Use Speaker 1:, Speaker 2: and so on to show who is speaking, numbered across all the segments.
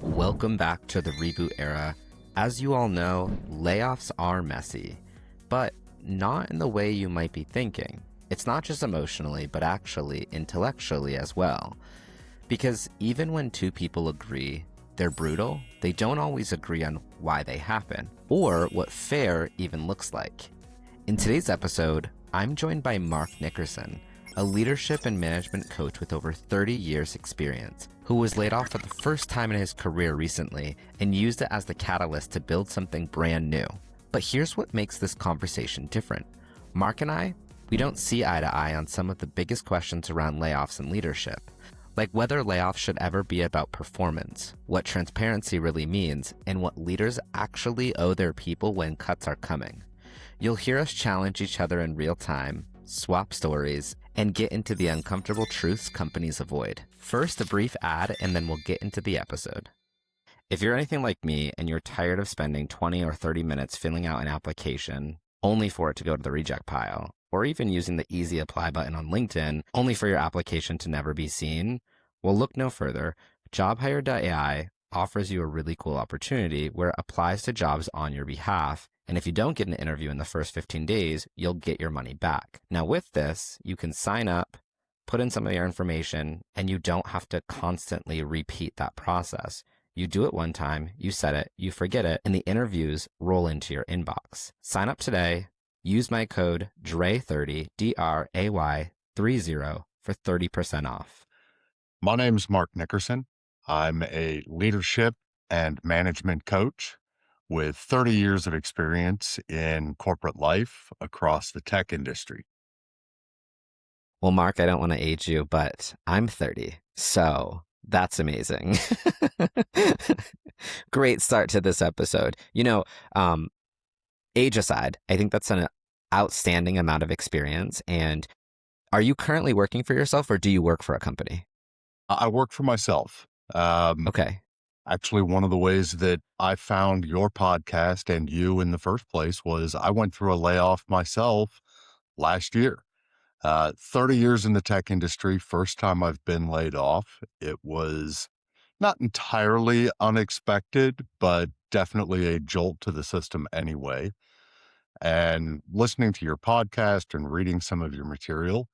Speaker 1: Welcome back to the reboot era. As you all know, layoffs are messy, but not in the way you might be thinking. It's not just emotionally, but actually intellectually as well. Because even when two people agree they're brutal, they don't always agree on why they happen or what fair even looks like. In today's episode, I'm joined by Mark Nickerson, a leadership and management coach with over 30 years experience, who was laid off for the first time in his career recently and used it as the catalyst to build something brand new. But here's what makes this conversation different. Mark and I, we don't see eye to eye on some of the biggest questions around layoffs and leadership, like whether layoffs should ever be about performance, what transparency really means, and what leaders actually owe their people when cuts are coming. You'll hear us challenge each other in real time, swap stories, and get into the uncomfortable truths companies avoid. First, a brief ad, and then we'll get into the episode. If you're anything like me and you're tired of spending 20 or 30 minutes filling out an application only for it to go to the reject pile, or even using the easy apply button on LinkedIn only for your application to never be seen, well, look no further. JobHire.ai offers you a really cool opportunity where it applies to jobs on your behalf. And if you don't get an interview in the first 15 days, you'll get your money back. Now with this, you can sign up, put in some of your information, and you don't have to constantly repeat that process. You do it one time, you set it, you forget it, and the interviews roll into your inbox. Sign up today, use my code DRAY30, DRAY30 for 30% off.
Speaker 2: My name is Mark Nickerson. I'm a leadership and management coach with 30 years of experience in corporate life across the tech industry.
Speaker 1: Well, Mark, I don't want to age you, but I'm 30, so that's amazing. Great start to this episode. Age aside, I think that's an outstanding amount of experience. And are you currently working for yourself or do you work for a company?
Speaker 2: I work for myself.
Speaker 1: Okay.
Speaker 2: Actually, one of the ways that I found your podcast and you in the first place was I went through a layoff myself last year. 30 years in the tech industry, first time I've been laid off. It was not entirely unexpected, but definitely a jolt to the system anyway. And listening to your podcast and reading some of your material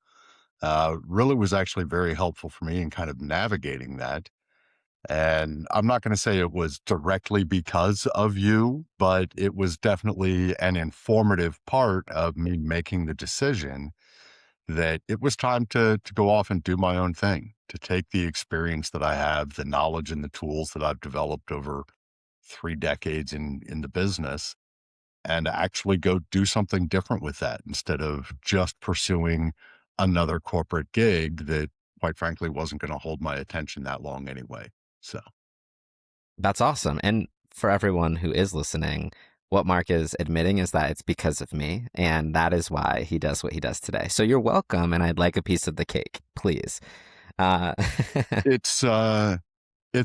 Speaker 2: really was actually very helpful for me in kind of navigating that. And I'm not going to say it was directly because of you, but it was definitely an informative part of me making the decision that it was time to go off and do my own thing, to take the experience that I have, the knowledge and the tools that I've developed over 3 decades in the business, and actually go do something different with that instead of just pursuing another corporate gig that, quite frankly, wasn't going to hold my attention that long anyway. So
Speaker 1: That's awesome. And for everyone who is listening, what Mark is admitting is that it's because of me, and that is why he does what he does today. So you're welcome, and I'd like a piece of the cake, please. Uh,
Speaker 2: it's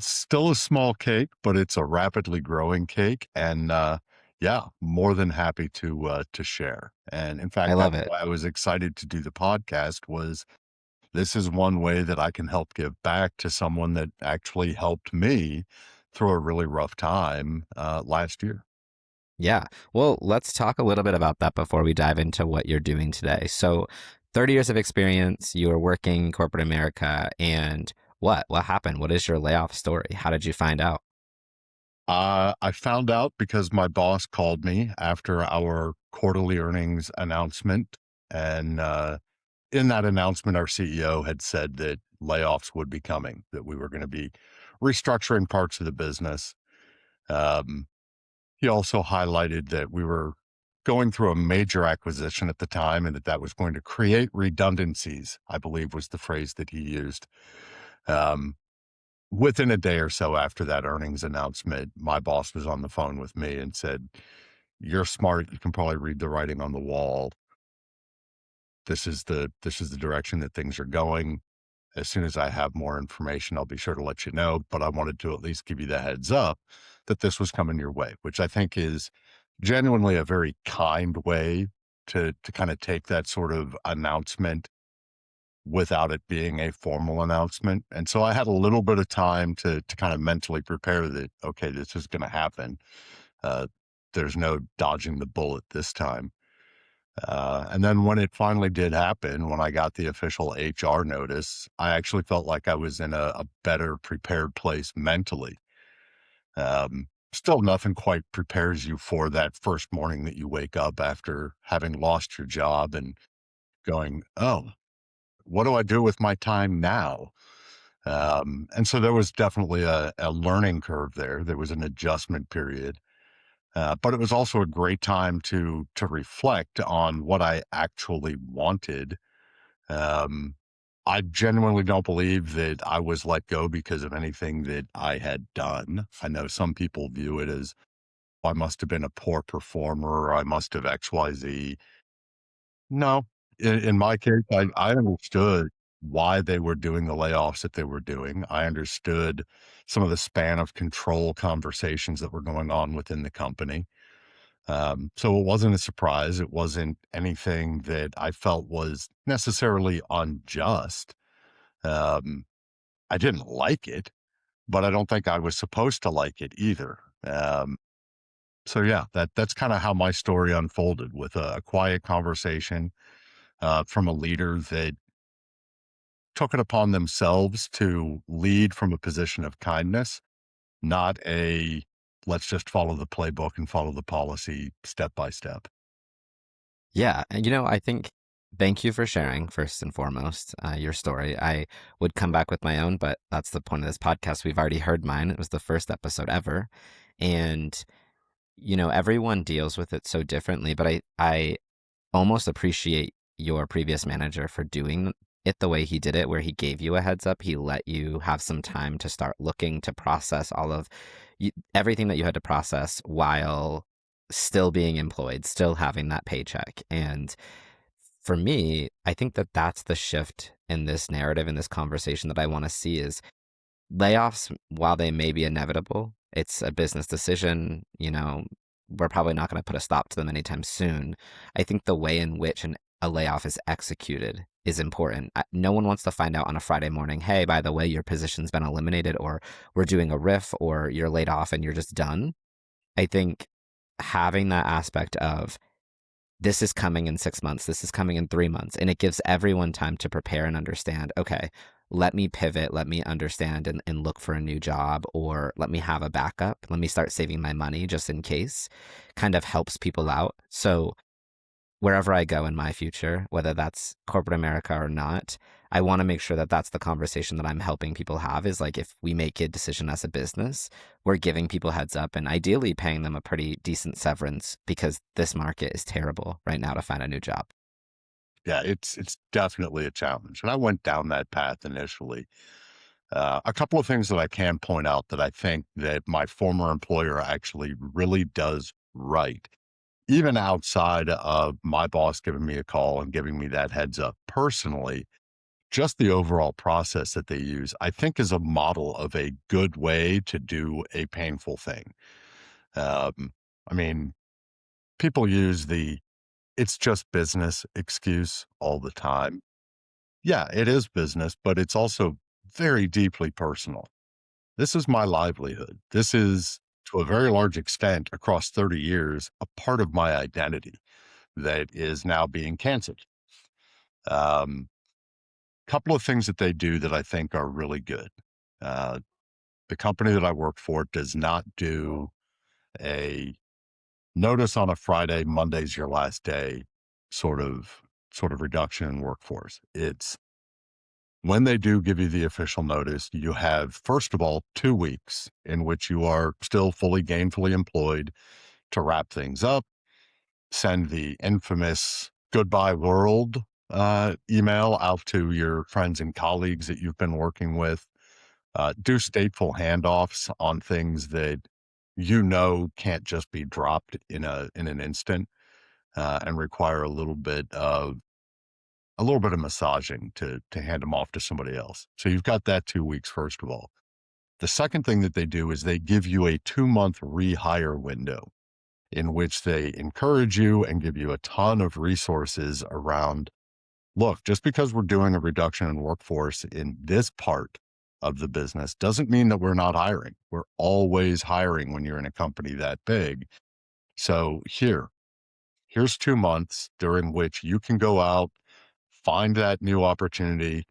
Speaker 2: still a small cake, but it's a rapidly growing cake, and yeah, more than happy to share. And in
Speaker 1: I
Speaker 2: fact,
Speaker 1: love
Speaker 2: that's
Speaker 1: it.
Speaker 2: why I was excited to do the podcast. Was this is one way that I can help give back to someone that actually helped me through a really rough time last year.
Speaker 1: Yeah. Well, let's talk a little bit about that before we dive into what you're doing today. So, 30 years of experience, you were working in corporate America, and what? What happened? What is your layoff story? How did you find out?
Speaker 2: I found out because my boss called me after our quarterly earnings announcement. And in that announcement, our CEO had said that layoffs would be coming, that we were going to be restructuring parts of the business. Um, he also highlighted that we were going through a major acquisition at the time and that that was going to create redundancies, I believe was the phrase that he used. Um, Within a day or so after that earnings announcement, my boss was on the phone with me and said, "You're smart. You can probably read the writing on the wall. This is the direction that things are going. As soon as I have more information, I'll be sure to let you know. But I wanted to at least give you the heads up that this was coming your way," which I think is genuinely a very kind way to kind of take that sort of announcement without it being a formal announcement. And so I had a little bit of time to kind of mentally prepare that, okay, this is going to happen. Uh, there's no dodging the bullet this time. And then when it finally did happen, when I got the official HR notice, I actually felt like I was in a better prepared place mentally. Still, nothing quite prepares you for that first morning that you wake up after having lost your job and going, oh, what do I do with my time now? And so there was definitely a learning curve there. There was an adjustment period. But it was also a great time to reflect on what I actually wanted. Um, I genuinely don't believe that I was let go because of anything that I had done. I know some people view it as I must have been a poor performer or I must have XYZ. No, in my case, I understood why they were doing the layoffs that they were doing. I understood some of the span of control conversations that were going on within the company. So it wasn't a surprise. It wasn't anything that I felt was necessarily unjust. Um, I didn't like it, but I don't think I was supposed to like it either. So yeah, that's kind of how my story unfolded with a quiet conversation from a leader that took it upon themselves to lead from a position of kindness, not a let's just follow the playbook and follow the policy step by step.
Speaker 1: Yeah, and I think thank you for sharing first and foremost your story. I would come back with my own, but that's the point of this podcast. We've already heard mine. It was the first episode ever, and everyone deals with it so differently. But I almost appreciate your previous manager for doing it the way he did it, where he gave you a heads up. He let you have some time to start looking to process all of everything that you had to process while still being employed, still having that paycheck. And for me, I think that that's the shift in this narrative, in this conversation that I want to see is layoffs, while they may be inevitable, it's a business decision. We're probably not going to put a stop to them anytime soon. I think the way in which a layoff is executed is important. No one wants to find out on a Friday morning, hey, by the way, your position's been eliminated, or we're doing a riff, or you're laid off and you're just done. I think having that aspect of this is coming in 6 months, this is coming in 3 months, and it gives everyone time to prepare and understand, okay, let me pivot, let me understand and look for a new job, or let me have a backup, let me start saving my money just in case, kind of helps people out. So wherever I go in my future, whether that's corporate America or not, I want to make sure that that's the conversation that I'm helping people have is like, if we make a decision as a business, we're giving people heads up and ideally paying them a pretty decent severance because this market is terrible right now to find a new job.
Speaker 2: Yeah, it's definitely a challenge. And I went down that path initially. A couple of things that I can point out that I think that my former employer actually really does right, even outside of my boss giving me a call and giving me that heads up personally, just the overall process that they use, I think is a model of a good way to do a painful thing. Um, I mean, people use the it's just business excuse all the time. Yeah, it is business, but it's also very deeply personal. This is my livelihood. This is, to a very large extent, across 30 years, a part of my identity that is now being canceled. Um, Couple of things that they do that I think are really good. Uh, the company that I work for does not do a notice on a Friday, Monday's your last day sort of reduction in workforce. It's when they do give you the official notice, you have, first of all, 2 weeks in which you are still fully gainfully employed to wrap things up, send the infamous goodbye world email out to your friends and colleagues that you've been working with, do stateful handoffs on things that can't just be dropped in an instant and require a little bit of massaging to hand them off to somebody else. So you've got that 2 weeks, first of all. The second thing that they do is they give you a 2-month rehire window in which they encourage you and give you a ton of resources around look, just because we're doing a reduction in workforce in this part of the business doesn't mean that we're not hiring. We're always hiring when you're in a company that big. So here's 2 months during which you can go out, find that new opportunity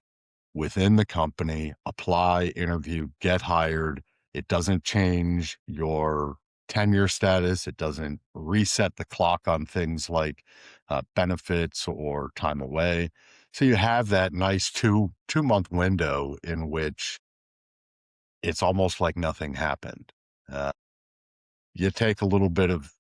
Speaker 2: within the company, apply, interview, get hired. It doesn't change your tenure status. It doesn't reset the clock on things like benefits or time away. So you have that nice two month window in which it's almost like nothing happened. Uh, you take a little bit of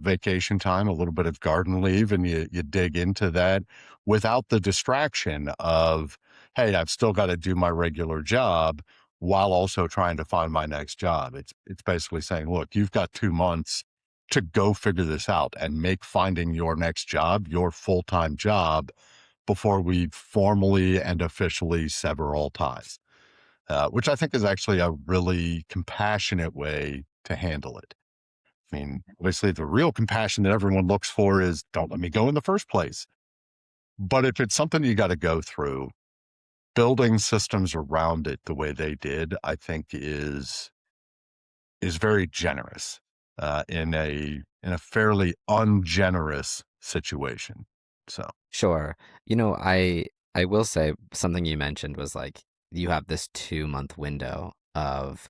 Speaker 2: vacation time, a little bit of garden leave, and you dig into that without the distraction of, hey, I've still got to do my regular job while also trying to find my next job. It's basically saying, look, you've got 2 months to go figure this out and make finding your next job your full-time job before we formally and officially sever all ties. Which I think is actually a really compassionate way to handle it. I mean, obviously, the real compassion that everyone looks for is don't let me go in the first place. But if it's something you got to go through, building systems around it the way they did, I think is very generous in a fairly ungenerous situation. So
Speaker 1: Sure. I will say something you mentioned was like you have this 2 month window of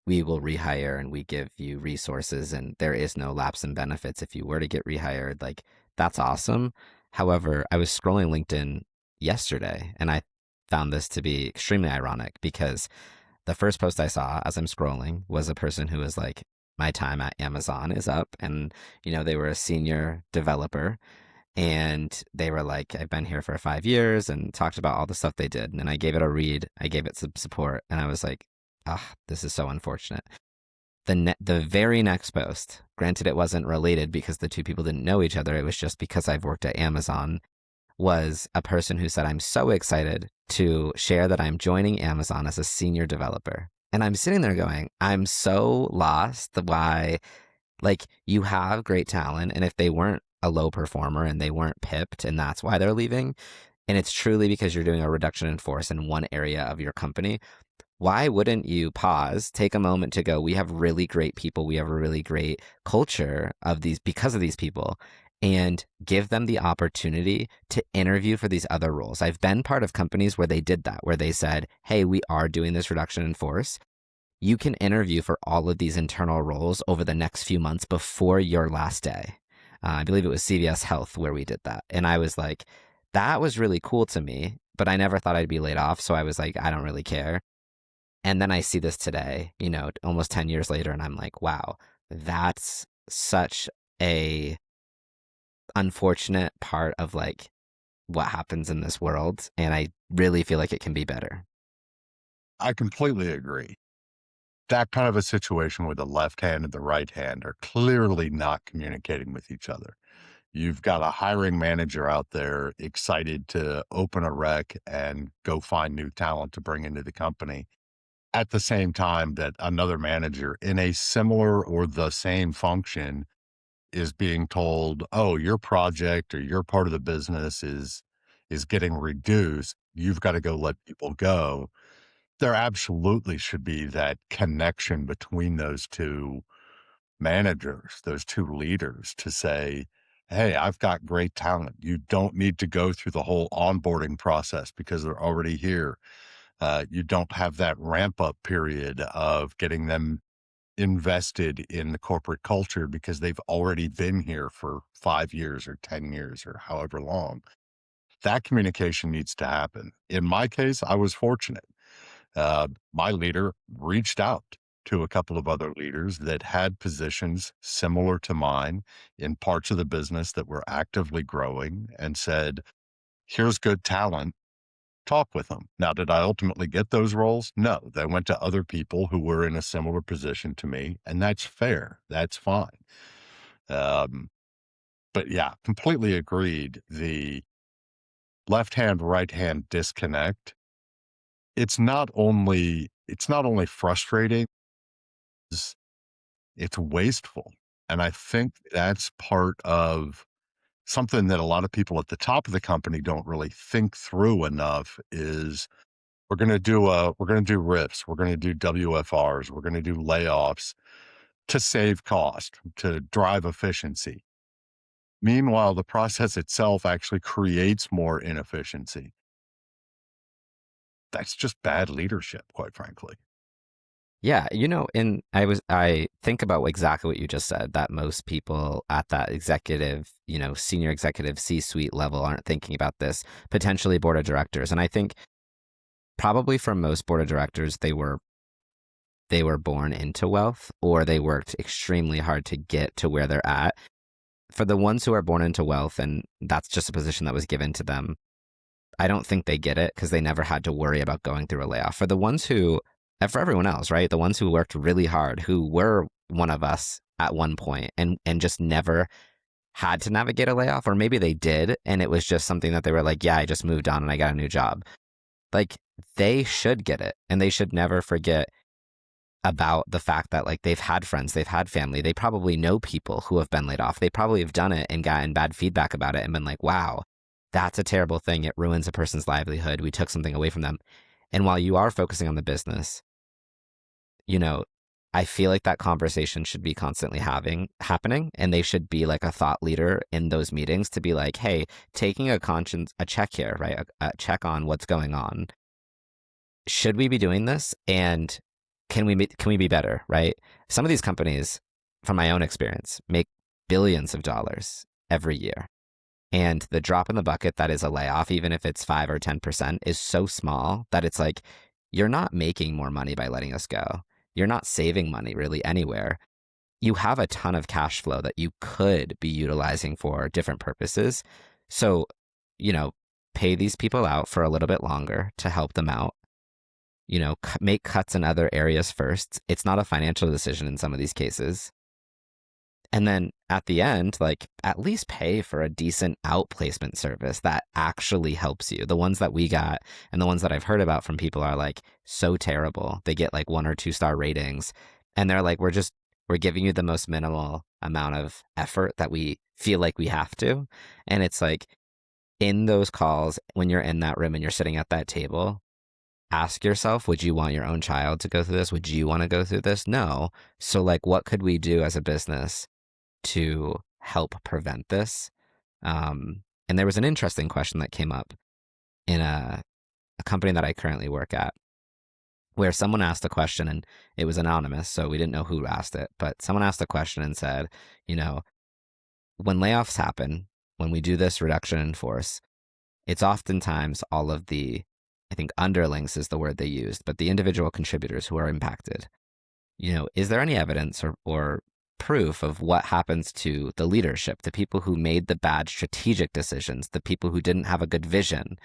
Speaker 1: we will rehire and we give you resources and there is no lapse in benefits if you were to get rehired. Like that's awesome. However, I was scrolling LinkedIn yesterday and I found this to be extremely ironic because the first post I saw as I'm scrolling was a person who was like, my time at Amazon is up. And, they were a senior developer and they were like, I've been here for 5 years and talked about all the stuff they did. And I gave it a read, I gave it some support, and I was like, ah, this is so unfortunate. The very next post, granted it wasn't related because the two people didn't know each other, it was just because I've worked at Amazon, was a person who said, I'm so excited to share that I'm joining Amazon as a senior developer. And I'm sitting there going, I'm so lost why, like, you have great talent. And if they weren't a low performer and they weren't pipped and that's why they're leaving, and it's truly because you're doing a reduction in force in one area of your company, why wouldn't you pause, take a moment to go, we have really great people, we have a really great culture of these because of these people, and give them the opportunity to interview for these other roles. I've been part of companies where they did that, where they said, hey, we are doing this reduction in force. You can interview for all of these internal roles over the next few months before your last day. I believe it was CVS Health where we did that. And I was like, that was really cool to me, but I never thought I'd be laid off. So I was like, I don't really care. And then I see this today, almost 10 years later, and I'm like, wow, that's such a unfortunate part of like what happens in this world. And I really feel like it can be better.
Speaker 2: I completely agree. That kind of a situation where the left hand and the right hand are clearly not communicating with each other. You've got a hiring manager out there excited to open a rec and go find new talent to bring into the company. At the same time that another manager in a similar or the same function is being told, "Oh, your project or your part of the business is getting reduced. You've got to go let people go." There absolutely should be that connection between those two managers, those two leaders to say, hey, I've got great talent. You don't need to go through the whole onboarding process because they're already here. You don't have that ramp up period of getting them invested in the corporate culture because they've already been here for 5 years or 10 years or however long. That communication needs to happen. In my case, I was fortunate. My leader reached out to a couple of other leaders that had positions similar to mine in parts of the business that were actively growing and said, here's good talent. Talk with them. Now, did I ultimately get those roles? No, they went to other people who were in a similar position to me, and that's fair. That's fine. Um, but yeah, completely agreed. The left hand, right hand disconnect. It's not only frustrating, it's wasteful. And I think that's part of something that a lot of people at the top of the company don't really think through enough is we're going to do RIFs, we're going to do WFRs, we're going to do layoffs to save cost, to drive efficiency. Meanwhile, the process itself actually creates more inefficiency. That's just bad leadership, quite frankly.
Speaker 1: Yeah, and I think about exactly what you just said, that most people at that executive, senior executive C-suite level aren't thinking about this, potentially board of directors. And I think probably for most board of directors, they were born into wealth, or they worked extremely hard to get to where they're at. For the ones who are born into wealth, and that's just a position that was given to them, I don't think they get it because they never had to worry about going through a layoff. For the ones who, and for everyone else, right? The ones who worked really hard, who were one of us at one point and just never had to navigate a layoff, or maybe they did and it was just something that they were like, yeah, I just moved on and I got a new job. Like, they should get it, and they should never forget about the fact that, like, they've had friends, they've had family, they probably know people who have been laid off. They probably have done it and gotten bad feedback about it and been like, wow, that's a terrible thing. It ruins a person's livelihood. We took something away from them. And while you are focusing on the business, you know, I feel like that conversation should be constantly happening, and they should be like a thought leader in those meetings to be like, hey, taking a check here, right? A check on what's going on. Should we be doing this? And can we be better, right? Some of these companies, from my own experience, make billions of dollars every year. And the drop in the bucket that is a layoff, even if it's 5 or 10%, is so small that it's like, you're not making more money by letting us go. You're not saving money really anywhere. You have a ton of cash flow that you could be utilizing for different purposes. So, you know, pay these people out for a little bit longer to help them out. Make cuts in other areas first. It's not a financial decision in some of these cases. And then at the end, like, at least pay for a decent outplacement service that actually helps you. The ones that we got and the ones that I've heard about from people are like so terrible. They get like 1 or 2 star ratings, and they're like, we're giving you the most minimal amount of effort that we feel like we have to. And it's like, in those calls, when you're in that room and you're sitting at that table, ask yourself, would you want your own child to go through this? Would you want to go through this? No. So, like, what could we do as a business to help prevent this? And there was an interesting question that came up in a company that I currently work at, where someone asked a question, and it was anonymous, so we didn't know who asked it, but someone asked a question and said, when layoffs happen, when we do this reduction in force, it's oftentimes all of the, I think underlings is the word they used, but the individual contributors who are impacted. Is there any evidence or proof of what happens to the leadership, the people who made the bad strategic decisions, the people who didn't have a good vision?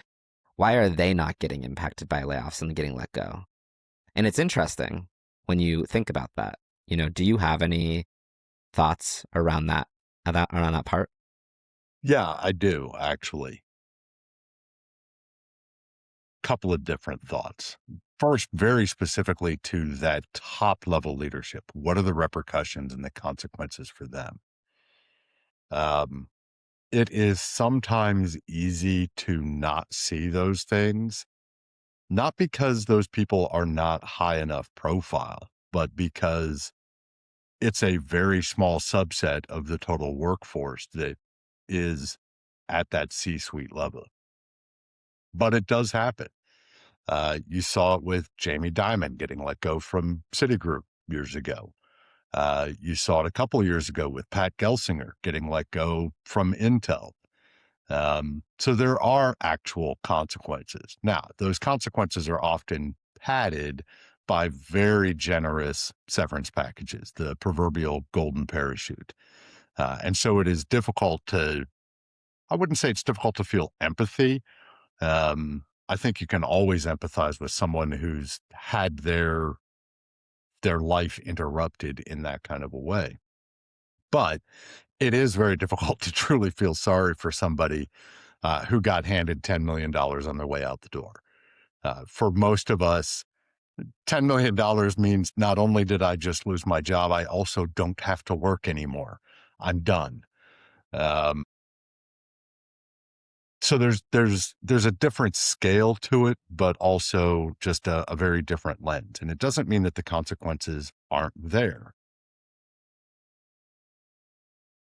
Speaker 1: Why are they not getting impacted by layoffs and getting let go? And it's interesting when you think about that. Do you have any thoughts around that part?
Speaker 2: Yeah, I do actually. Couple of different thoughts. First, very specifically to that top level leadership. What are the repercussions and the consequences for them? Um, it is sometimes easy to not see those things, not because those people are not high enough profile, but because it's a very small subset of the total workforce that is at that C-suite level. But it does happen. You saw it with Jamie Dimon getting let go from Citigroup years ago. You saw it a couple of years ago with Pat Gelsinger getting let go from Intel. So there are actual consequences. Now, those consequences are often padded by very generous severance packages, the proverbial golden parachute. And so it is difficult I wouldn't say it's difficult to feel empathy. I think you can always empathize with someone who's had their life interrupted in that kind of a way. But it is very difficult to truly feel sorry for somebody who got handed $10 million on their way out the door. For most of us, $10 million means not only did I just lose my job, I also don't have to work anymore. I'm done. So there's a different scale to it, but also just a very different lens. And it doesn't mean that the consequences aren't there.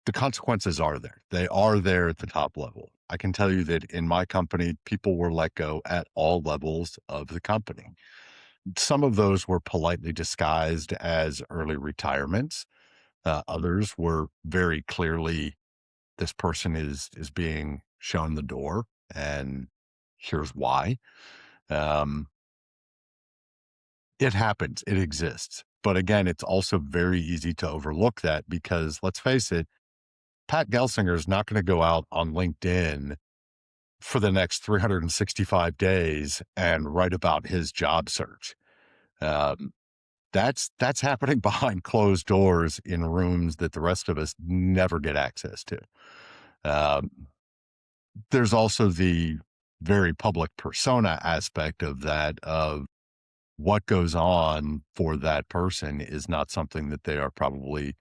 Speaker 2: The consequences are there. They are there at the top level. I can tell you that in my company, people were let go at all levels of the company. Some of those were politely disguised as early retirements. Others were very clearly, this person is being shown the door, and here's why. Um, it happens. It exists. But again, it's also very easy to overlook that because let's face it, Pat Gelsinger is not going to go out on LinkedIn for the next 365 days and write about his job search. Um, that's happening behind closed doors in rooms that the rest of us never get access to. Um, there's also the very public persona aspect of that, of what goes on for that person is not something that they are probably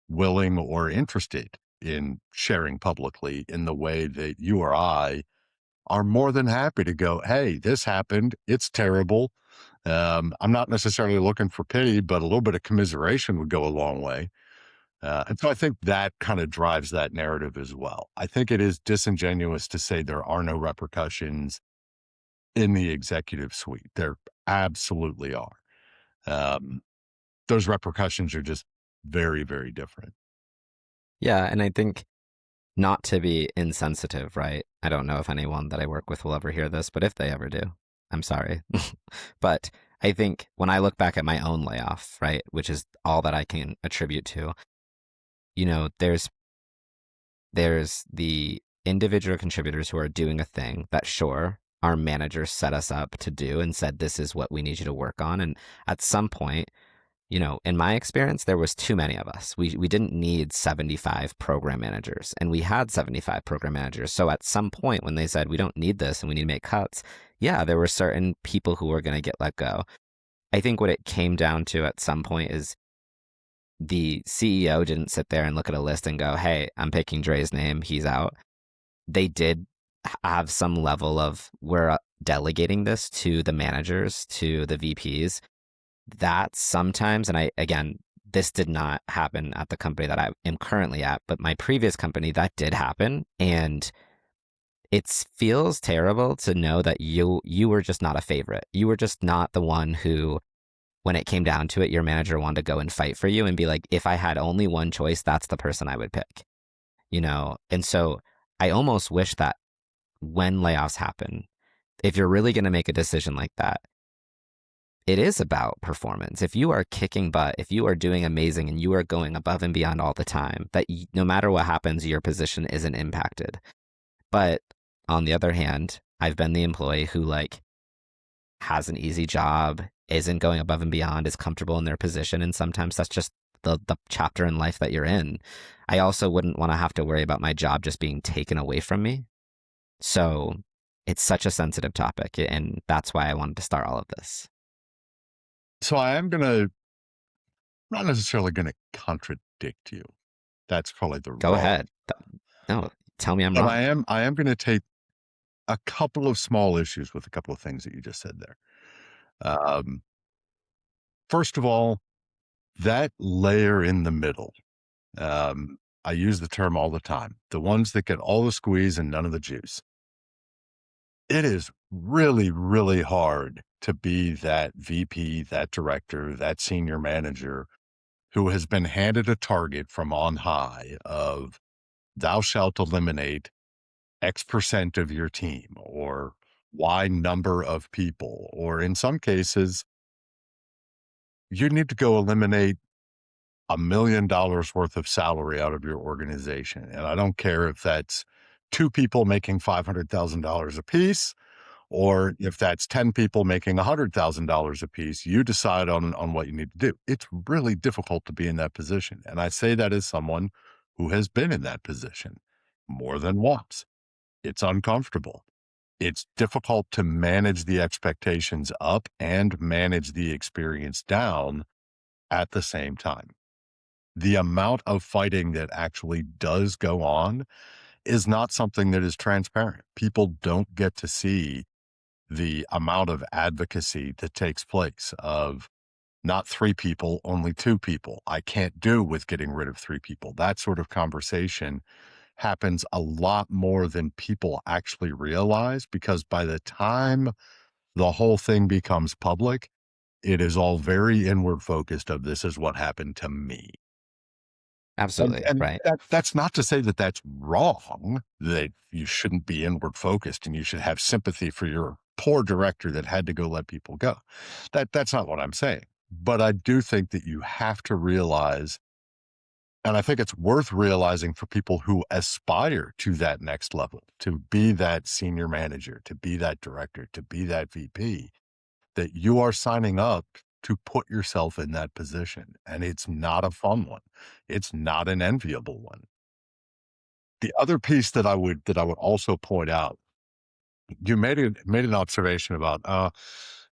Speaker 2: willing or interested in sharing publicly in the way that you or I are more than happy to go, hey, this happened. It's terrible. I'm not necessarily looking for pity, but a little bit of commiseration would go a long way. And so I think that kind of drives that narrative as well. I think it is disingenuous to say there are no repercussions in the executive suite. There absolutely are. Um, those repercussions are just very, very different.
Speaker 1: Yeah, and I think not to be insensitive, right? I don't know if anyone that I work with will ever hear this, but if they ever do, I'm sorry. But I think when I look back at my own layoff, right, which is all that I can attribute to, there's the individual contributors who are doing a thing that, sure, our managers set us up to do and said, this is what we need you to work on. And at some point, in my experience, there was too many of us. We didn't need 75 program managers, and we had 75 program managers. So at some point when they said, we don't need this and we need to make cuts, yeah, there were certain people who were going to get let go. I think what it came down to at some point is the CEO didn't sit there and look at a list and go, hey, I'm picking Dray's name, he's out. They did have some level of, we're delegating this to the managers, to the VPs. That sometimes, and again, this did not happen at the company that I am currently at, but my previous company, that did happen. And it feels terrible to know that you were just not a favorite. You were just not the one who, when it came down to it, your manager wanted to go and fight for you and be like, if I had only one choice, that's the person I would pick, And so I almost wish that when layoffs happen, if you're really going to make a decision like that, it is about performance. If you are kicking butt, if you are doing amazing and you are going above and beyond all the time, that no matter what happens, your position isn't impacted. But on the other hand, I've been the employee who has an easy job, isn't going above and beyond, is comfortable in their position. And sometimes that's just the chapter in life that you're in. I also wouldn't want to have to worry about my job just being taken away from me. So it's such a sensitive topic. And that's why I wanted to start all of this.
Speaker 2: So not necessarily going to contradict you. That's probably the
Speaker 1: Go
Speaker 2: wrong.
Speaker 1: ahead. No, tell me I'm
Speaker 2: But
Speaker 1: wrong.
Speaker 2: I am going to take a couple of small issues with a couple of things that you just said there. First of all, that layer in the middle, I use the term all the time, the ones that get all the squeeze and none of the juice. It is really, really hard to be that VP, that director, that senior manager who has been handed a target from on high of, thou shalt eliminate X% of your team or Y number of people, or in some cases, you need to go eliminate $1 million worth of salary out of your organization. And I don't care if that's 2 people making $500,000 a piece, or if that's 10 people making $100,000 a piece. You decide on what you need to do. It's really difficult to be in that position. And I say that as someone who has been in that position more than once. It's uncomfortable. It's difficult to manage the expectations up and manage the experience down at the same time. The amount of fighting that actually does go on is not something that is transparent. People don't get to see the amount of advocacy that takes place of not 3 people, only 2 people. I can't do with getting rid of 3 people. That sort of conversation happens a lot more than people actually realize, because by the time the whole thing becomes public, it is all very inward focused of this is what happened to me.
Speaker 1: Absolutely.
Speaker 2: And
Speaker 1: Right.
Speaker 2: that's not to say that that's wrong, that you shouldn't be inward focused and you should have sympathy for your poor director that had to go let people go. That's not what I'm saying. But I do think that you have to realize, and I think it's worth realizing for people who aspire to that next level, to be that senior manager, to be that director, to be that VP, that you are signing up to put yourself in that position. And it's not a fun one. It's not an enviable one. The other piece that I would also point out, you made an observation about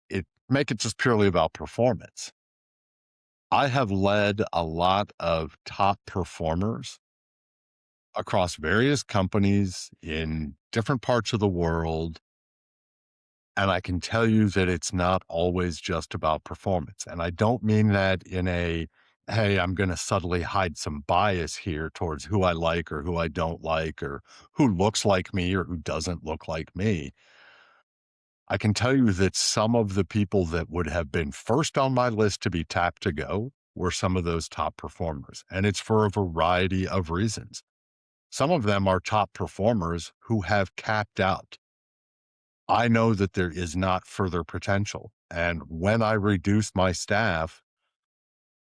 Speaker 2: it make it just purely about performance. I have led a lot of top performers across various companies in different parts of the world. And I can tell you that it's not always just about performance. And I don't mean that in a, hey, I'm going to subtly hide some bias here towards who I like or who I don't like, or who looks like me or who doesn't look like me. I can tell you that some of the people that would have been first on my list to be tapped to go were some of those top performers. And it's for a variety of reasons. Some of them are top performers who have capped out. I know that there is not further potential. And when I reduce my staff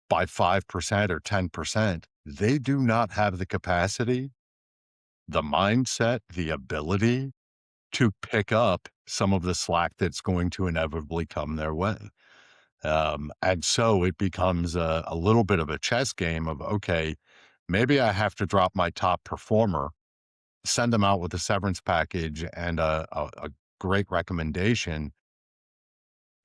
Speaker 2: by 5% or 10%, they do not have the capacity, the mindset, the ability to pick up some of the slack that's going to inevitably come their way. And so it becomes a little bit of a chess game of, okay, maybe I have to drop my top performer, send them out with a severance package and a great recommendation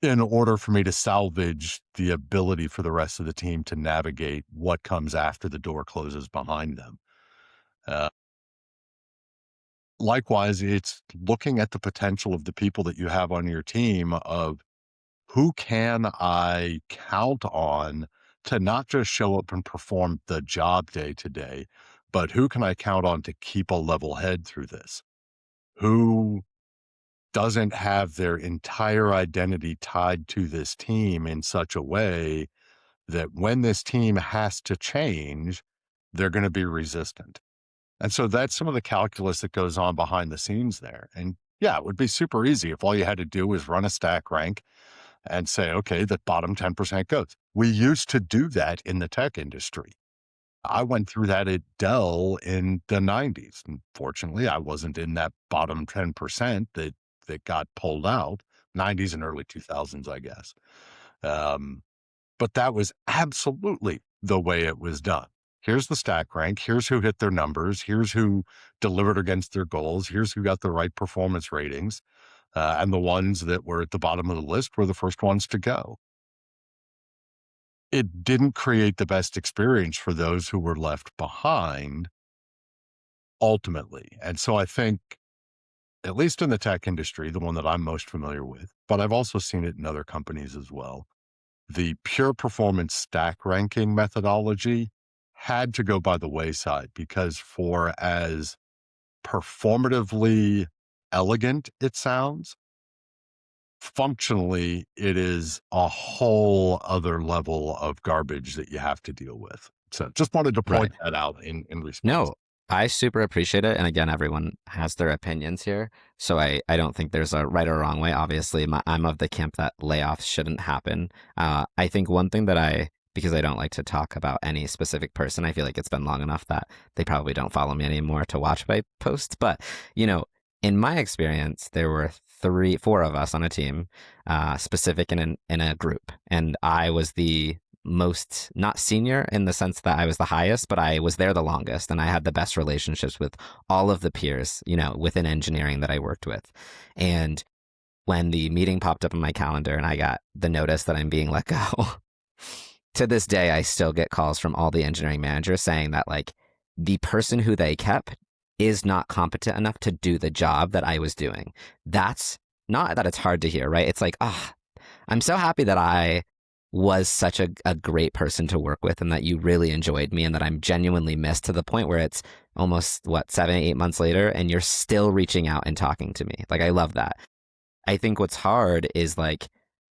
Speaker 2: in order for me to salvage the ability for the rest of the team to navigate what comes after the door closes behind them. Uh, Likewise, it's looking at the potential of the people that you have on your team of who can I count on to not just show up and perform the job day to day, but who can I count on to keep a level head through this? Who doesn't have their entire identity tied to this team in such a way that when this team has to change, they're going to be resistant. And so that's some of the calculus that goes on behind the scenes there. And yeah, it would be super easy if all you had to do was run a stack rank and say, okay, the bottom 10% goes. We used to do that in the tech industry. I went through that at Dell in the 90s. And fortunately, I wasn't in that bottom 10% that got pulled out, 90s and early 2000s, I guess. But that was absolutely the way it was done. Here's the stack rank. Here's who hit their numbers. Here's who delivered against their goals. Here's who got the right performance ratings. And the ones that were at the bottom of the list were the first ones to go. It didn't create the best experience for those who were left behind ultimately. And so I think, at least in the tech industry, the one that I'm most familiar with, but I've also seen it in other companies as well, the pure performance stack ranking methodology had to go by the wayside, because for as performatively elegant it sounds, functionally it is a whole other level of garbage that you have to deal with. So just wanted to
Speaker 1: Right.
Speaker 2: point that out in response.
Speaker 1: No, I super appreciate it. And again, everyone has their opinions here. So I don't think there's a right or wrong way. Obviously, I'm of the camp that layoffs shouldn't happen. I think one thing that because I don't like to talk about any specific person, I feel like it's been long enough that they probably don't follow me anymore to watch my posts. But, in my experience, there were 4 of us on a team, specific in a group. And I was the most, not senior in the sense that I was the highest, but I was there the longest, and I had the best relationships with all of the peers, within engineering that I worked with. And when the meeting popped up on my calendar and I got the notice that I'm being let go, to this day, I still get calls from all the engineering managers saying that, like, the person who they kept is not competent enough to do the job that I was doing. That's not that it's hard to hear, right? It's like, I'm so happy that I was such a great person to work with and that you really enjoyed me and that I'm genuinely missed to the point where it's almost, what, 7, 8 months later and you're still reaching out and talking to me. Like, I love that. I think what's hard is like,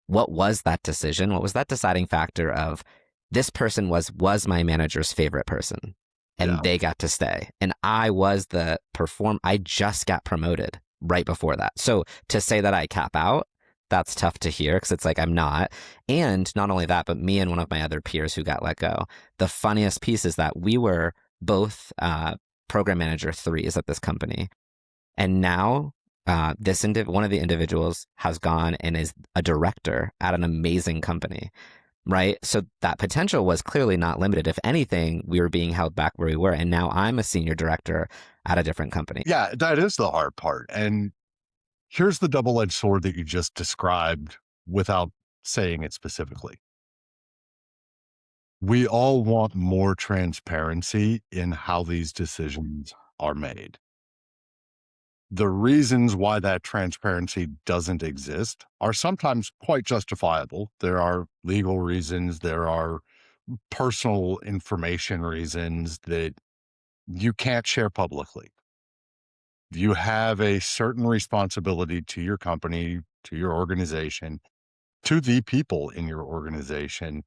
Speaker 1: what was that decision? What was that deciding factor of this person was my manager's favorite person and
Speaker 2: Yeah.
Speaker 1: they got to stay. And I was I just got promoted right before that. So to say that I cap out, that's tough to hear because it's like I'm not. And not only that, but me and one of my other peers who got let go. The funniest piece is that we were both program manager threes at this company. And now one of the individuals has gone and is a director at an amazing company, right? So that potential was clearly not limited. If anything, we were being held back where we were. And now I'm a senior director at a different company.
Speaker 2: Yeah, that is the hard part. And here's the double-edged sword that you just described without saying it specifically. We all want more transparency in how these decisions are made. The reasons why that transparency doesn't exist are sometimes quite justifiable. There are legal reasons, there are personal information reasons that you can't share publicly. You have a certain responsibility to your company, to your organization, to the people in your organization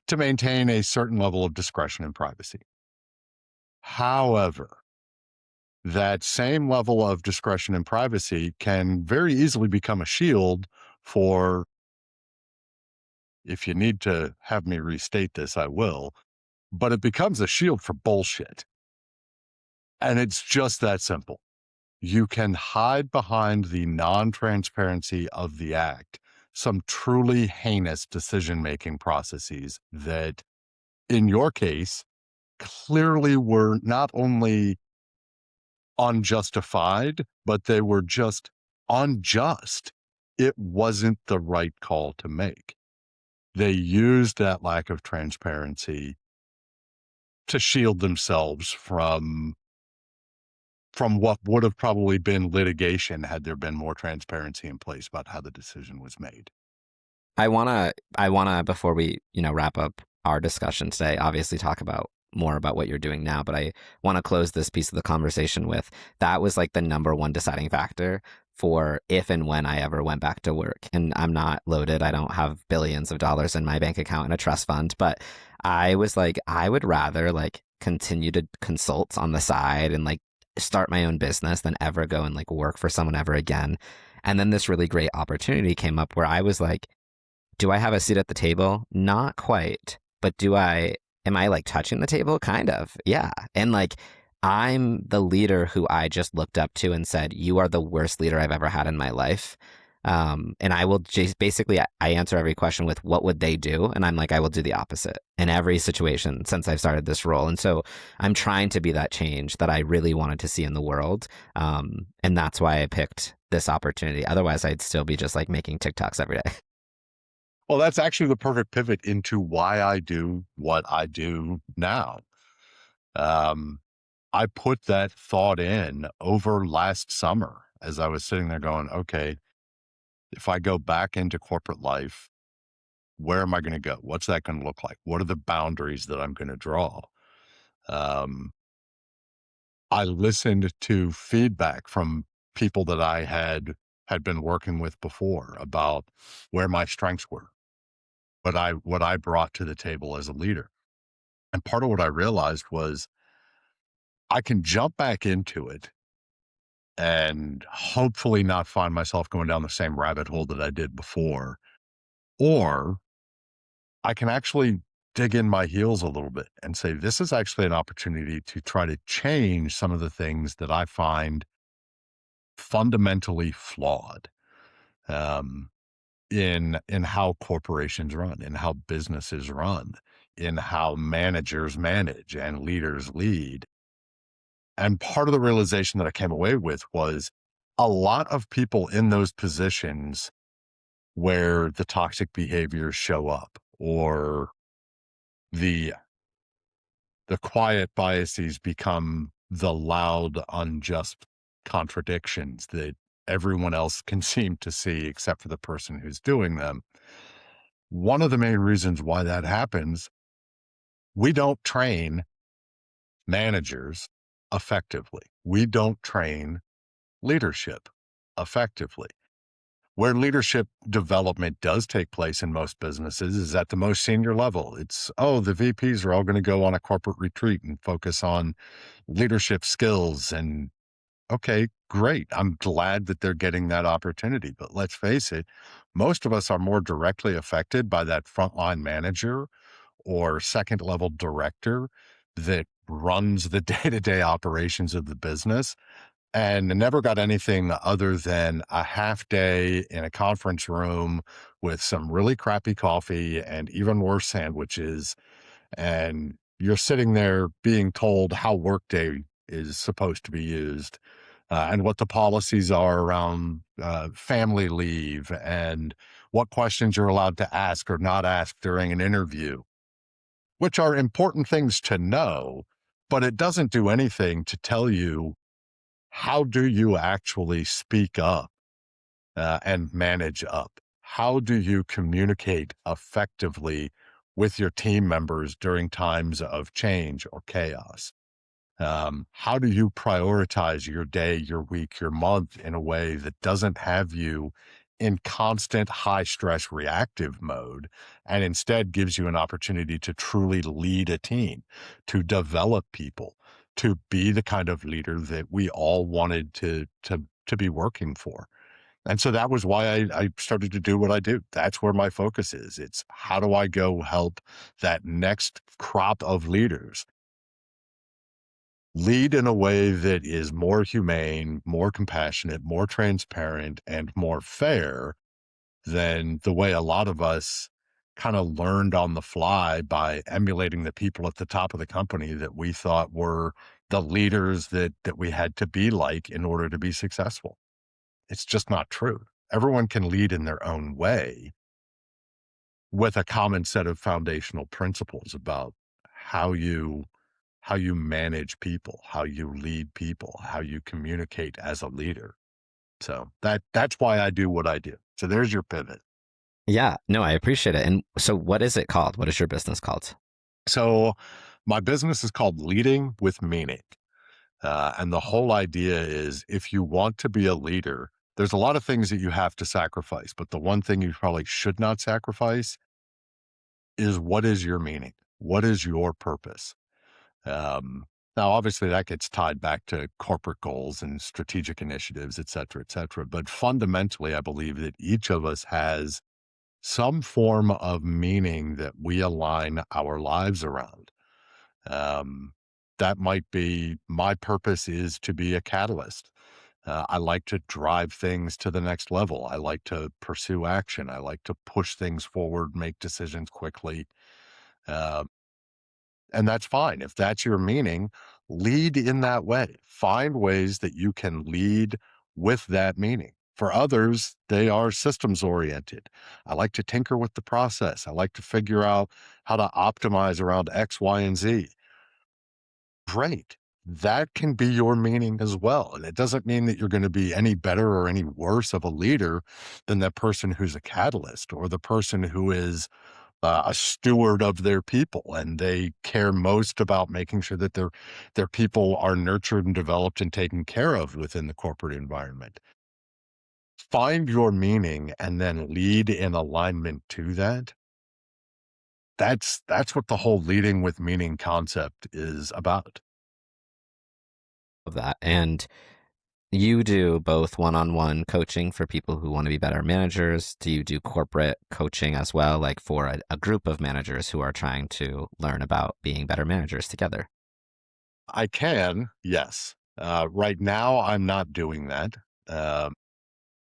Speaker 2: to maintain a certain level of discretion and privacy. However, that same level of discretion and privacy can very easily become a shield for, if you need to have me restate this, I will, but it becomes a shield for bullshit. And it's just that simple. You can hide behind the non-transparency of the act some truly heinous decision-making processes that, in your case, clearly were not only unjustified, but they were just unjust. It wasn't the right call to make. They used that lack of transparency to shield themselves from what would have probably been litigation had there been more transparency in place about how the decision was made.
Speaker 1: I wanna before we, wrap up our discussion today, obviously talk about more about what you're doing now, but I want to close this piece of the conversation with that was like the number one deciding factor for if and when I ever went back to work. And I'm not loaded. I don't have billions of dollars in my bank account in a trust fund, but I was like, I would rather like continue to consult on the side and like start my own business than ever go and like work for someone ever again. And then this really great opportunity came up where I was like, do I have a seat at the table? Not quite. But am I like touching the table? Kind of. Yeah. And like, I'm the leader who I just looked up to and said, you are the worst leader I've ever had in my life. And I will just basically, I answer every question with what would they do? And I'm like, I will do the opposite in every situation since I've started this role. And so I'm trying to be that change that I really wanted to see in the world. And that's why I picked this opportunity. Otherwise, I'd still be just like making TikToks every day.
Speaker 2: Well, that's actually the perfect pivot into why I do what I do now. I put that thought in over last summer as I was sitting there going, okay, if I go back into corporate life, where am I going to go? What's that going to look like? What are the boundaries that I'm going to draw? I listened to feedback from people that I had been working with before about where my strengths were, what I brought to the table as a leader. And part of what I realized was I can jump back into it and hopefully not find myself going down the same rabbit hole that I did before. Or I can actually dig in my heels a little bit and say, this is actually an opportunity to try to change some of the things that I find fundamentally flawed in how corporations run, in how businesses run, in how managers manage and leaders lead. And part of the realization that I came away with was a lot of people in those positions where the toxic behaviors show up or the quiet biases become the loud, unjust contradictions that everyone else can seem to see except for the person who's doing them. One of the main reasons why that happens, we don't train managers effectively. We don't train leadership effectively. Where leadership development does take place in most businesses is at the most senior level. It's, oh, the VPs are all going to go on a corporate retreat and focus on leadership skills. And okay, great. I'm glad that they're getting that opportunity. But let's face it, most of us are more directly affected by that frontline manager or second level director that runs the day to day operations of the business and never got anything other than a half day in a conference room with some really crappy coffee and even worse sandwiches. And you're sitting there being told how workday is supposed to be used and what the policies are around family leave and what questions you're allowed to ask or not ask during an interview, which are important things to know, but it doesn't do anything to tell you how do you actually speak up and manage up? How do you communicate effectively with your team members during times of change or chaos? How do you prioritize your day, your week, your month in a way that doesn't have you in constant high stress reactive mode and instead gives you an opportunity to truly lead a team, to develop people, to be the kind of leader that we all wanted to be working for? And so that was why I started to do what I do. That's where my focus is. It's how do I go help that next crop of leaders lead in a way that is more humane, more compassionate, more transparent, and more fair than the way a lot of us kind of learned on the fly by emulating the people at the top of the company that we thought were the leaders that we had to be like in order to be successful. It's just not true. Everyone can lead in their own way with a common set of foundational principles about how you how you manage people, how you lead people, how you communicate as a leader. So that's why I do what I do. So there's your pivot.
Speaker 1: Yeah, no, I appreciate it. And so, what is it called? What is your business called?
Speaker 2: So my business is called Leading with Meaning. And the whole idea is if you want to be a leader, there's a lot of things that you have to sacrifice, but the one thing you probably should not sacrifice is what is your meaning? What is your purpose? Um, Now, obviously, that gets tied back to corporate goals and strategic initiatives, et cetera, et cetera. But fundamentally, I believe that each of us has some form of meaning that we align our lives around. Um, that might be my purpose is to be a catalyst. I like to drive things to the next level. I like to pursue action. I like to push things forward, make decisions quickly. Uh, and that's fine. If that's your meaning, lead in that way. Find ways that you can lead with that meaning. For others, they are systems oriented. I like to tinker with the process. I like to figure out how to optimize around X, Y, and Z. Great. That can be your meaning as well. And it doesn't mean that you're going to be any better or any worse of a leader than that person who's a catalyst or the person who is a steward of their people, and they care most about making sure that their people are nurtured and developed and taken care of within the corporate environment. Find your meaning and then lead in alignment to that. That's what the whole leading with meaning concept is about.
Speaker 1: Of that. And you do both one-on-one coaching for people who want to be better managers. Do you do corporate coaching as well, like for a group of managers who are trying to learn about being better managers together?
Speaker 2: I can, yes. Right now, I'm not doing that.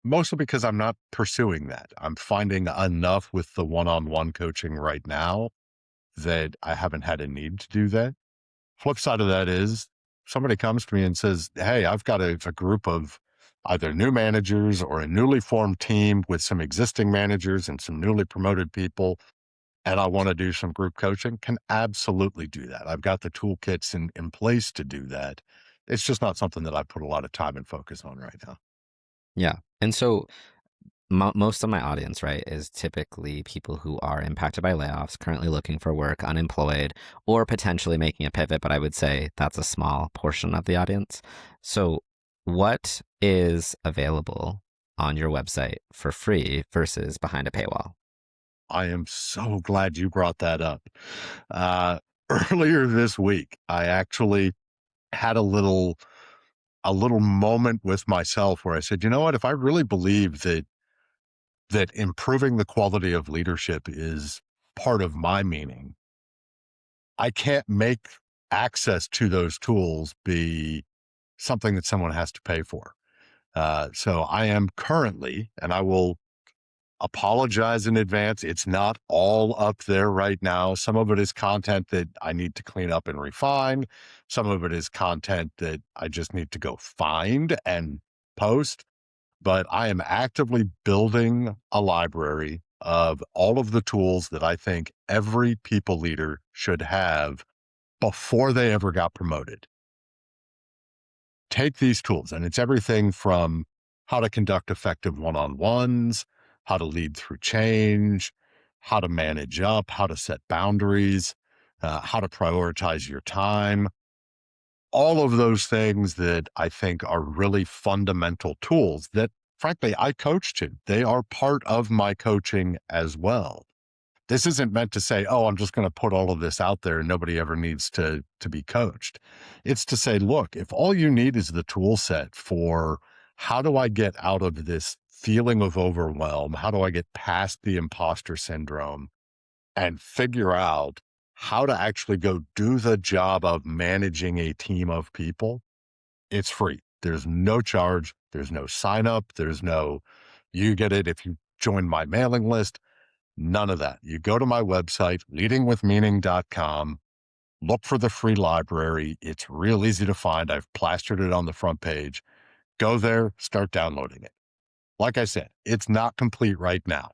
Speaker 2: Mostly because I'm not pursuing that. I'm finding enough with the one-on-one coaching right now that I haven't had a need to do that. Flip side of that is somebody comes to me and says, hey, I've got a group of either new managers or a newly formed team with some existing managers and some newly promoted people, and I want to do some group coaching. Can absolutely do that. I've got the toolkits in place to do that. it's just not something that I put a lot of time and focus on right now.
Speaker 1: Yeah. And so most of my audience, right, is typically people who are impacted by layoffs, currently looking for work, unemployed, or potentially making a pivot. But I would say that's a small portion of the audience. So, what is available on your website for free versus behind a paywall?
Speaker 2: I am so glad you brought that up. Uh, Earlier this week, I actually had a little moment with myself where I said, you know what, if I really believe that improving the quality of leadership is part of my meaning, I can't make access to those tools be something that someone has to pay for. So I am currently, and I will apologize in advance. It's not all up there right now. Some of it is content that I need to clean up and refine. Some of it is content that I just need to go find and post. But I am actively building a library of all of the tools that I think every people leader should have before they ever got promoted. Take these tools, and it's everything from how to conduct effective one-on-ones, how to lead through change, how to manage up, how to set boundaries, how to prioritize your time. All of those things that I think are really fundamental tools that, frankly, I coach to. They are part of my coaching as well. This isn't meant to say, oh, I'm just going to put all of this out there and nobody ever needs to be coached. It's to say, look, if all you need is the tool set for how do I get out of this feeling of overwhelm? How do I get past the imposter syndrome and figure out how to actually go do the job of managing a team of people? It's free. There's no charge. There's no sign up. There's no, you get it if you join my mailing list. None of that. You go to my website, leadingwithmeaning.com, look for the free library. It's real easy to find. I've plastered it on the front page. Go there, start downloading it. Like I said, it's not complete right now.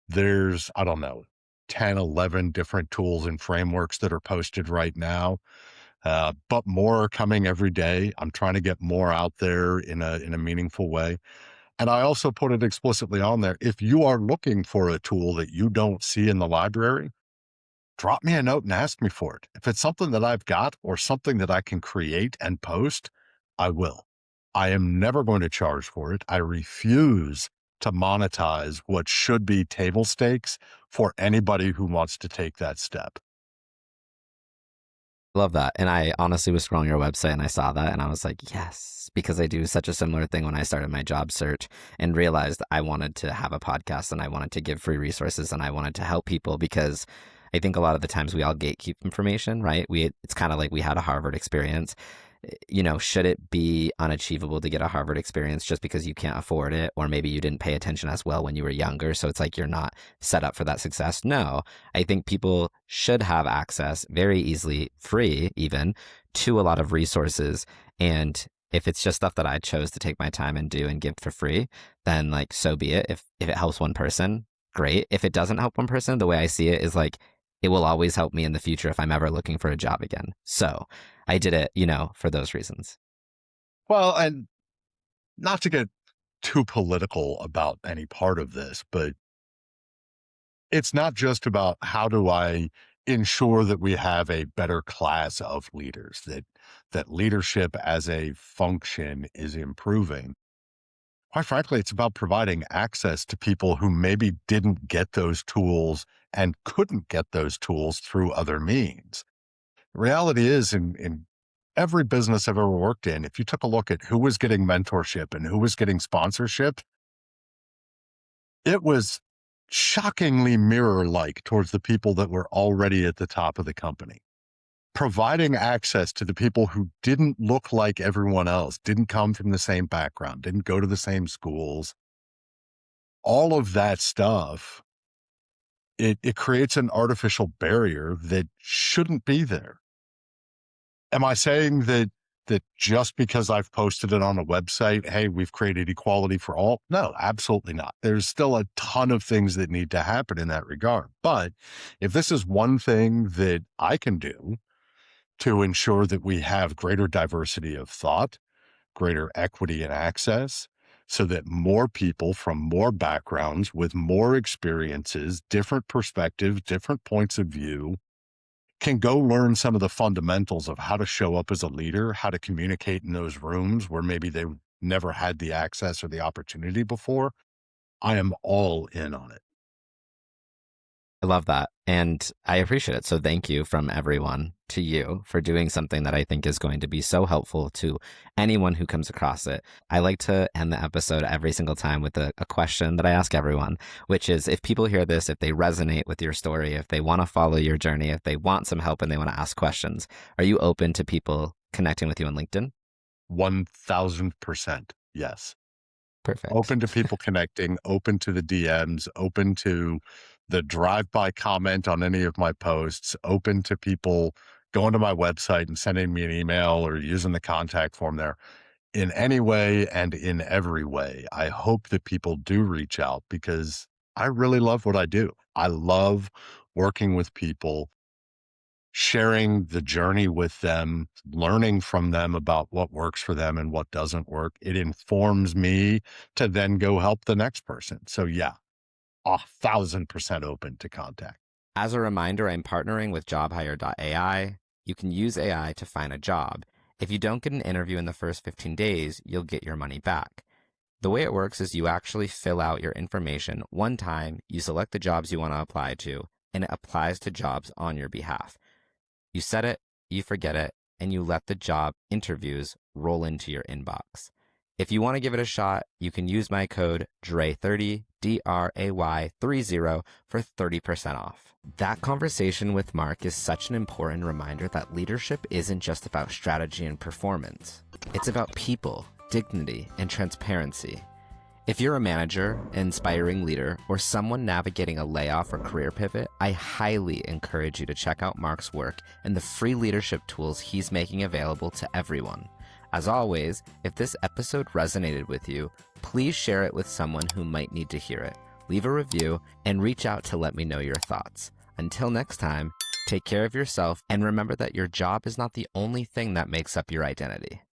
Speaker 2: There's, I don't know, 10, 11 different tools and frameworks that are posted right now. But more are coming every day. I'm trying to get more out there in a meaningful way. And I also put it explicitly on there. If you are looking for a tool that you don't see in the library, drop me a note and ask me for it. If it's something that I've got or something that I can create and post, I will. I am never going to charge for it. I refuse to monetize what should be table stakes for anybody who wants to take that step.
Speaker 1: Love that. And I honestly was scrolling your website and I saw that and I was like, yes, because I do such a similar thing when I started my job search and realized I wanted to have a podcast and I wanted to give free resources and I wanted to help people because I think a lot of the times we all gatekeep information, right? It's kind of like we had a Harvard experience. Should it be unachievable to get a Harvard experience just because you can't afford it? Or maybe you didn't pay attention as well when you were younger. So it's like you're not set up for that success. No, I think people should have access very easily, free even, to a lot of resources. And if it's just stuff that I chose to take my time and do and give for free, then like, so be it. If it helps one person, great. If it doesn't help one person, the way I see it is like, it will always help me in the future if I'm ever looking for a job again. So I did it, for those reasons.
Speaker 2: Well, and not to get too political about any part of this, but it's not just about how do I ensure that we have a better class of leaders, that leadership as a function is improving. Quite frankly, it's about providing access to people who maybe didn't get those tools and couldn't get those tools through other means. The reality is, in every business I've ever worked in, if you took a look at who was getting mentorship and who was getting sponsorship, it was shockingly mirror-like towards the people that were already at the top of the company. Providing access to the people who didn't look like everyone else, didn't come from the same background, didn't go to the same schools, all of that stuff, it creates an artificial barrier that shouldn't be there. Am I saying that just because I've posted it on a website, hey, we've created equality for all? No, absolutely not. There's still a ton of things that need to happen in that regard. But if this is one thing that I can do to ensure that we have greater diversity of thought, greater equity and access, so that more people from more backgrounds with more experiences, different perspectives, different points of view can go learn some of the fundamentals of how to show up as a leader, how to communicate in those rooms where maybe they never had the access or the opportunity before. I am all in on it.
Speaker 1: I love that. And I appreciate it. So thank you from everyone to you for doing something that I think is going to be so helpful to anyone who comes across it. I like to end the episode every single time with a question that I ask everyone, which is if people hear this, if they resonate with your story, if they want to follow your journey, if they want some help and they want to ask questions, are you open to people connecting with you on LinkedIn?
Speaker 2: 1000%. Yes.
Speaker 1: Perfect.
Speaker 2: Open to people connecting, open to the DMs, open to the drive-by comment on any of my posts, open to people going to my website and sending me an email or using the contact form there. In any way and in every way, I hope that people do reach out because I really love what I do. I love working with people, sharing the journey with them, learning from them about what works for them and what doesn't work. It informs me to then go help the next person. So yeah, 1000% open to contact.
Speaker 1: As a reminder, I'm partnering with jobhire.ai. You can use AI to find a job. If you don't get an interview in the first 15 days, you'll get your money back. The way it works is you actually fill out your information one time, you select the jobs you want to apply to, and it applies to jobs on your behalf. You set it, you forget it, and you let the job interviews roll into your inbox. If you want to give it a shot, you can use my code DRAY30, DRAY30 for 30% off. That conversation with Mark is such an important reminder that leadership isn't just about strategy and performance. It's about people, dignity, and transparency. If you're a manager, an inspiring leader, or someone navigating a layoff or career pivot, I highly encourage you to check out Mark's work and the free leadership tools he's making available to everyone. As always, if this episode resonated with you, please share it with someone who might need to hear it. Leave a review and reach out to let me know your thoughts. Until next time, take care of yourself and remember that your job is not the only thing that makes up your identity.